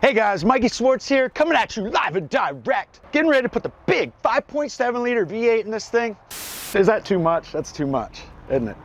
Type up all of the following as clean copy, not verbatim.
Hey guys, Mikey Swartz here, coming at you live and direct. Getting ready to put the big 5.7 liter V8 in this thing. Is that too much? That's too much, isn't it?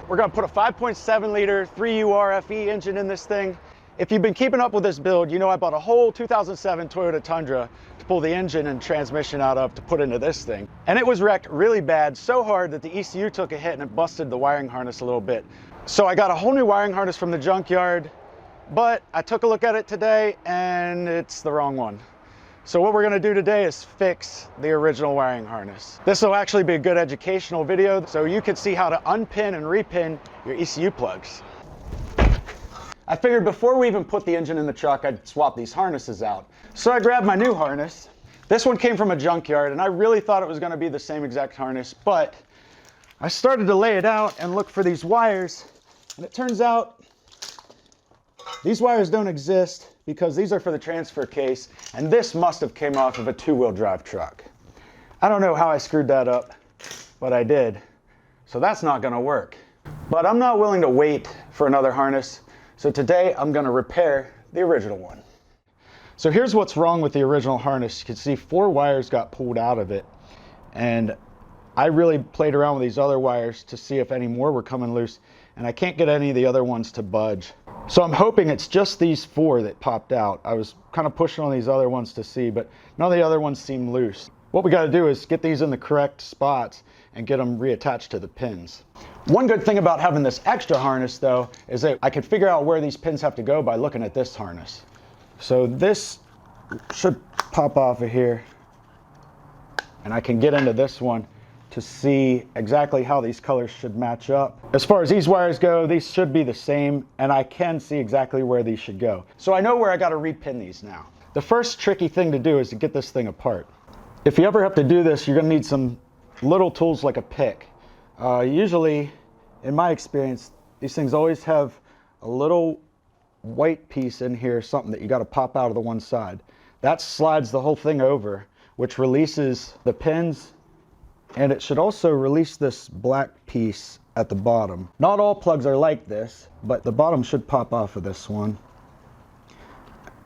We're gonna put a 5.7 liter 3UR FE engine in this thing. If you've been keeping up with this build, you know I bought a whole 2007 Toyota Tundra to pull the engine and transmission out of to put into this thing. And it was wrecked really bad, so hard that the ECU took a hit and it busted the wiring harness a little bit. So I got a whole new wiring harness from the junkyard, but I took a look at it today and it's the wrong one. So what we're gonna do today is fix the original wiring harness. This will actually be a good educational video so you can see how to unpin and repin your ECU plugs. I figured before we even put the engine in the truck, I'd swap these harnesses out. So I grabbed my new harness. This one came from a junkyard and I really thought it was gonna be the same exact harness, but I started to lay it out and look for these wires, and it turns out these wires don't exist because these are for the transfer case, and this must have came off of a two-wheel drive truck. I don't know how I screwed that up, but I did. So that's not gonna work. But I'm not willing to wait for another harness, so today I'm gonna repair the original one. So here's what's wrong with the original harness. You can see 4 wires got pulled out of it, and I really played around with these other wires to see if any more were coming loose, and I can't get any of the other ones to budge. So I'm hoping it's just these 4 that popped out. I was kind of pushing on these other ones to see, but none of the other ones seem loose. What we got to do is get these in the correct spots and get them reattached to the pins. One good thing about having this extra harness though is that I could figure out where these pins have to go by looking at this harness. So this should pop off of here, and I can get into this one to see exactly how these colors should match up. As far as these wires go, these should be the same, and I can see exactly where these should go. So I know where I gotta repin these now. The first tricky thing to do is to get this thing apart. If you ever have to do this, you're gonna need some little tools like a pick. Usually, in my experience, these things always have a little white piece in here, something that you gotta pop out of the one side. That slides the whole thing over, which releases the pins, and it should also release this black piece at the bottom. Not all plugs are like this, but the bottom should pop off of this one.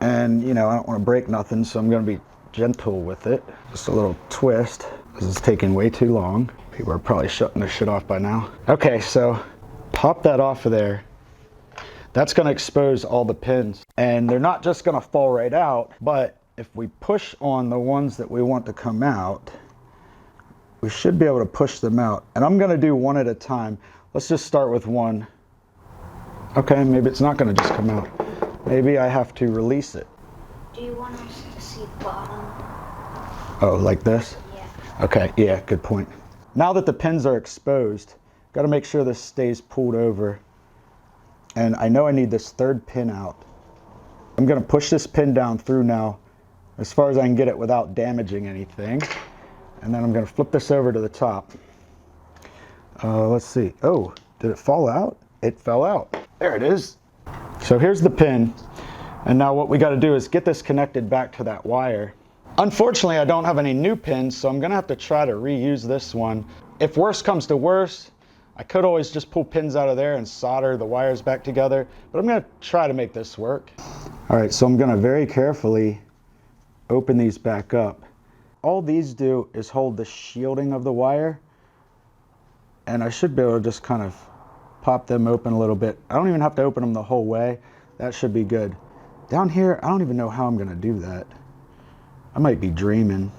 And you know, I don't want to break nothing, so I'm going to be gentle with it. Just a little twist. This is taking way too long. People are probably shutting this shit off by now. Okay, so pop that off of there. That's going to expose all the pins. And they're not just going to fall right out, but if we push on the ones that we want to come out, we should be able to push them out. And I'm gonna do one at a time. Let's just start with one. Okay, maybe it's not gonna just come out. Maybe I have to release it. Do you want us to see the bottom? Oh, like this? Yeah. Okay, yeah, good point. Now that the pins are exposed, gotta make sure this stays pulled over. And I know I need this 3rd pin out. I'm gonna push this pin down through now as far as I can get it without damaging anything. And then I'm going to flip this over to the top. Let's see. Oh, did it fall out? It fell out. There it is. So here's the pin. And now what we got to do is get this connected back to that wire. Unfortunately, I don't have any new pins, so I'm going to have to try to reuse this one. If worse comes to worse, I could always just pull pins out of there and solder the wires back together, but I'm going to try to make this work. All right, so I'm going to very carefully open these back up. All these do is hold the shielding of the wire, and I should be able to just kind of pop them open a little bit. I don't even have to open them the whole way. That should be good. Down here, I don't even know how I'm gonna do that. I might be dreaming.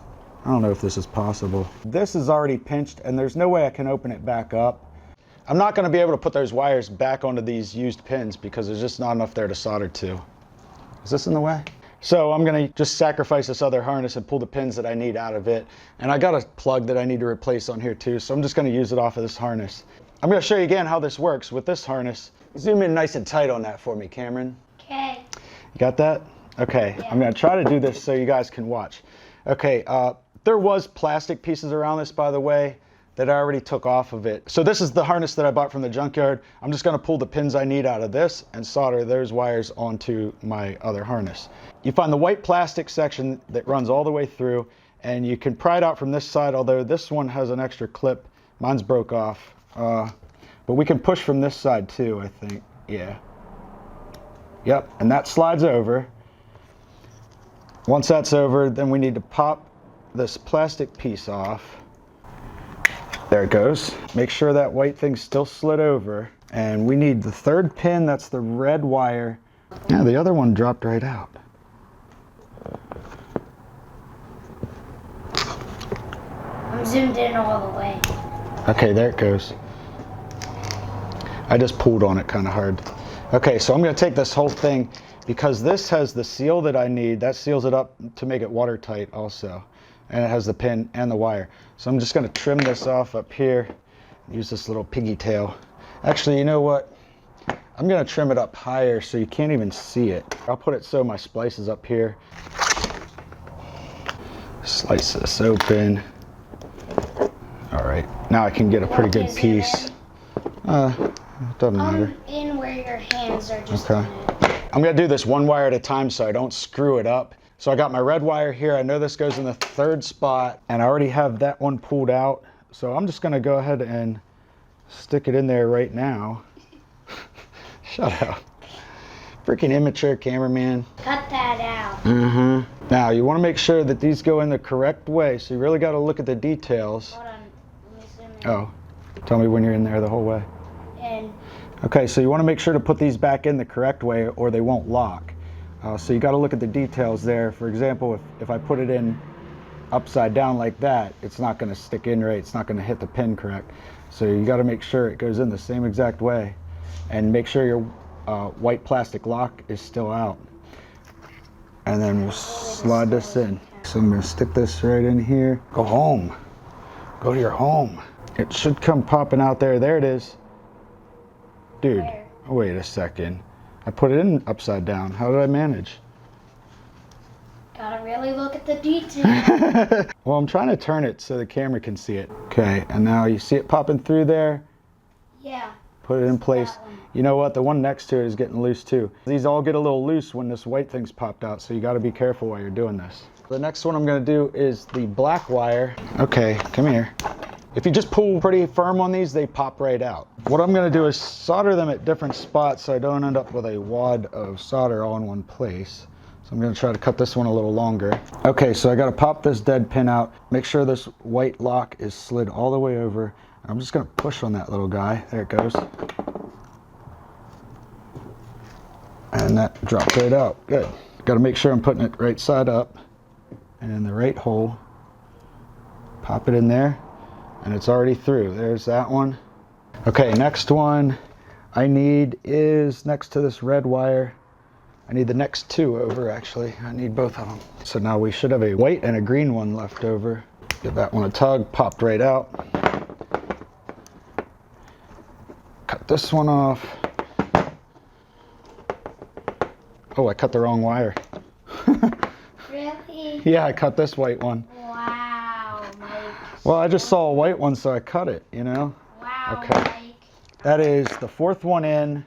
I don't know if this is possible. This is already pinched and there's no way I can open it back up. I'm not gonna be able to put those wires back onto these used pins because there's just not enough there to solder to. Is this in the way? So I'm gonna just sacrifice this other harness and pull the pins that I need out of it. And I got a plug that I need to replace on here too, so I'm just gonna use it off of this harness. I'm gonna show you again how this works with this harness. Zoom in nice and tight on that for me, Cameron. Okay. You got that? Okay, yeah. I'm gonna try to do this so you guys can watch. Okay, there was plastic pieces around this, by the way, that I already took off of it. So this is the harness that I bought from the junkyard. I'm just gonna pull the pins I need out of this and solder those wires onto my other harness. You find the white plastic section that runs all the way through, and you can pry it out from this side, although this one has an extra clip. Mine's broke off. But we can push from this side too, I think. Yeah. Yep, and that slides over. Once that's over, then we need to pop this plastic piece off. There it goes. Make sure that white thing's still slid over. And we need the third pin, that's the red wire. Yeah, the other one dropped right out. I'm zoomed in all the way. Okay, there it goes. I just pulled on it kind of hard. Okay, so I'm going to take this whole thing, because this has the seal that I need. That seals it up to make it watertight also. And it has the pin and the wire. So I'm just going to trim this off up here. Use this little piggy tail. Actually, you know what? I'm going to trim it up higher so you can't even see it. I'll put it so my splice is up here. Slice this open. All right, now I can get a pretty good piece. It doesn't matter. In where your hands are just. Okay. I'm gonna do this one wire at a time so I don't screw it up. So I got my red wire here. I know this goes in the third spot, and I already have that one pulled out. So I'm just gonna go ahead and stick it in there right now. Shut up. Freaking immature cameraman. Cut that out. Mm-hmm. Now you wanna make sure that these go in the correct way. So you really gotta look at the details. Hold on. Let me zoom in. Oh, tell me when you're in there the whole way. And Okay, so you want to make sure to put these back in the correct way or they won't lock. So you got to look at the details there. For example, if I put it in upside down like that, it's not going to stick in right. It's not going to hit the pin correct. So you got to make sure it goes in the same exact way, and make sure your white plastic lock is still out. And then we'll slide this in. So I'm going to stick this right in here. Go home. Go to your home. It should come popping out there. There it is. Dude, wait a second. I put it in upside down. How did I manage? gotta really look at the detail. Well, I'm trying to turn it so the camera can see it. Okay, and now you see it popping through there? Yeah. Put it in place. You know what? The one next to it is getting loose too. These all get a little loose when this white thing's popped out, so you got to be careful while you're doing this. The next one I'm going to do is the black wire. Okay, come here. If you just pull pretty firm on these, they pop right out. What I'm going to do is solder them at different spots so I don't end up with a wad of solder all in one place. So I'm going to try to cut this one a little longer. Okay, so I got to pop this dead pin out. Make sure this white lock is slid all the way over. I'm just going to push on that little guy. There it goes. And that dropped right out. Good. Got to make sure I'm putting it right side up and in the right hole. Pop it in there, and it's already through. There's that one. Okay, next one I need is next to this red wire. I need the next two over, actually. I need both of them. So now we should have a white and a green one left over. Give that one a tug, popped right out. Cut this one off. Oh, I cut the wrong wire. Really? Yeah, I cut this white one. Wow, Mike. Well, I just saw a white one, so I cut it, you know? Wow, Okay. Mike. That is the fourth one in.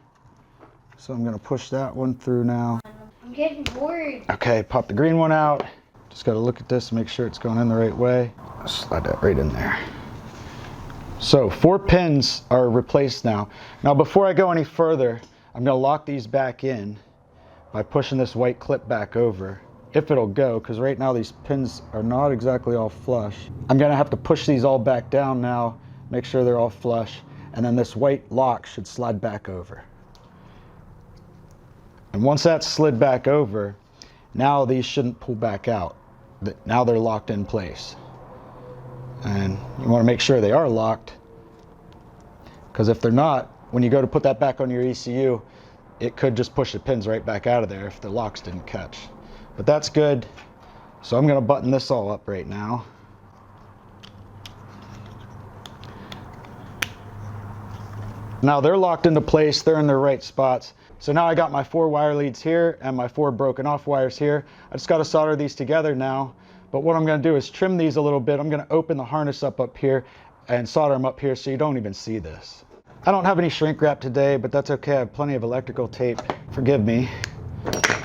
So I'm gonna push that one through now. I'm getting bored. Okay, pop the green one out. Just gotta look at this and make sure it's going in the right way. Slide that right in there. So 4 pins are replaced now. Now before I go any further, I'm gonna lock these back in by pushing this white clip back over, if it'll go, because right now these pins are not exactly all flush. I'm gonna have to push these all back down now, make sure they're all flush, and then this white lock should slide back over. And once that's slid back over, now these shouldn't pull back out. Now they're locked in place. And you want to make sure they are locked, because if they're not, when you go to put that back on your ECU, it could just push the pins right back out of there if the locks didn't catch. But that's good. So I'm going to button this all up right now. Now they're locked into place, they're in their right spots. So now I got my 4 wire leads here and my 4 broken off wires here. I just got to solder these together now. But what I'm going to do is trim these a little bit. I'm going to open the harness up here and solder them up here so you don't even see this. I don't have any shrink wrap today, but that's okay. I have plenty of electrical tape. Forgive me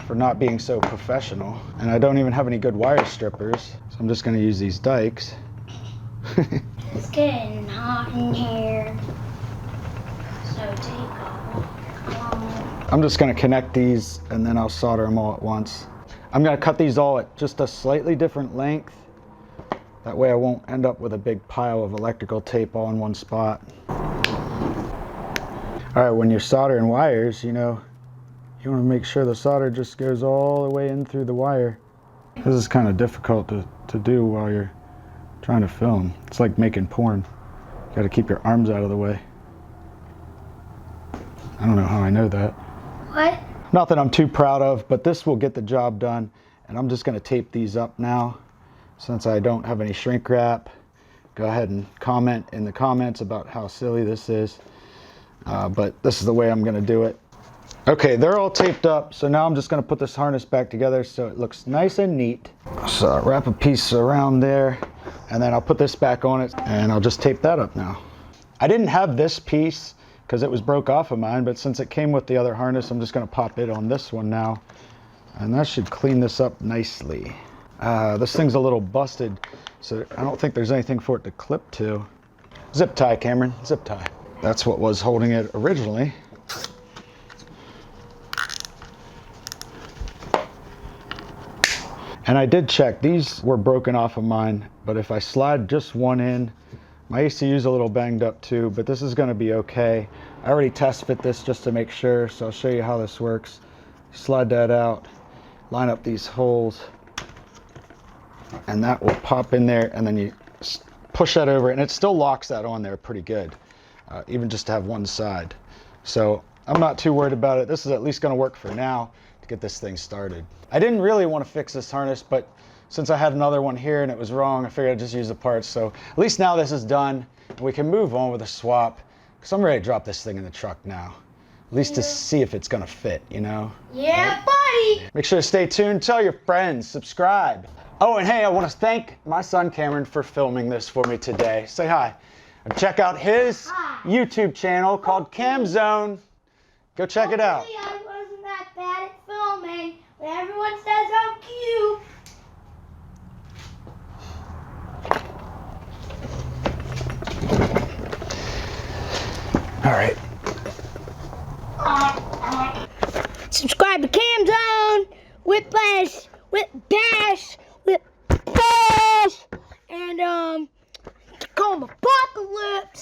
for not being so professional. And I don't even have any good wire strippers. So I'm just going to use these dikes. It's getting hot in here. So take off. I'm just going to connect these and then I'll solder them all at once. I'm gonna cut these all at just a slightly different length. That way I won't end up with a big pile of electrical tape all in one spot. All right, when you're soldering wires, you know, you wanna make sure the solder just goes all the way in through the wire. This is kind of difficult to do while you're trying to film. It's like making porn. You gotta keep your arms out of the way. I don't know how I know that. What? Not that I'm too proud of, but this will get the job done. And I'm just gonna tape these up now. Since I don't have any shrink wrap, go ahead and comment in the comments about how silly this is. But this is the way I'm gonna do it. Okay, they're all taped up, so now I'm just gonna put this harness back together so it looks nice and neat. So wrap a piece around there, and then I'll put this back on it, and I'll just tape that up now. I didn't have this piece because it was broke off of mine, but since it came with the other harness, I'm just gonna pop it on this one now, and that should clean this up nicely. This thing's a little busted, so I don't think there's anything for it to clip to. Zip tie, Cameron, zip tie. That's what was holding it originally. And I did check, these were broken off of mine, but if I slide just one in, my ECU's a little banged up too, but this is gonna be okay. I already test fit this just to make sure, so I'll show you how this works. Slide that out, line up these holes, and that will pop in there, and then you push that over, and it still locks that on there pretty good, even just to have one side. So I'm not too worried about it. This is at least gonna work for now to get this thing started. I didn't really want to fix this harness, but since I had another one here and it was wrong, I figured I'd just use the parts. So at least now this is done, and we can move on with the swap, because I'm ready to drop this thing in the truck now. At least to see if it's gonna fit, you know? Yeah, buddy! Make sure to stay tuned, tell your friends, subscribe. Oh, and hey, I want to thank my son Cameron for filming this for me today. Say hi. And check out his YouTube channel called Cam Zone. Go check it out. I wasn't that bad at filming, but everyone says I'm cute. All right. Subscribe to Cam Zone, WHIPBASH, WHIPBASH, and Apocalypse.